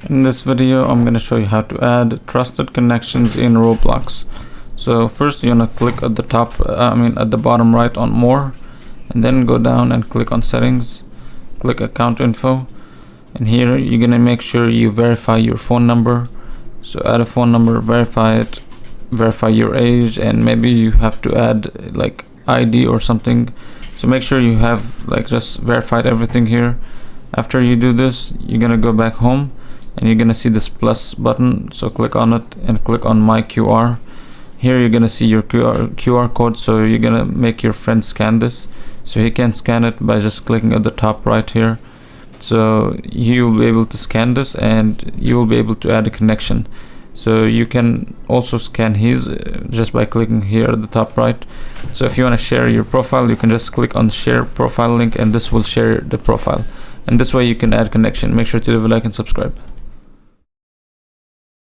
In this video, I'm going to show you how to add trusted connections in Roblox. So first you're going to click at the top, at the bottom right on more, and then go down and click on settings, click account info, and here you're going to make sure you verify your phone number. So add a phone number, verify it, verify your age, and maybe you have to add like ID or something. So make sure you have just verified everything here. After you do this, you're going to go back home and you're gonna see this plus button, so click on it and click on my QR. Here you're gonna see your QR code, so you're gonna make your friend scan this, so he can scan it by just clicking at the top right here. So he will be able to scan this and you will be able to add a connection. So you can also scan his just by clicking here at the top right. So if you want to share your profile, you can just click on the share profile link and this will share the profile, and this way you can add connection. Make sure to leave a like and subscribe.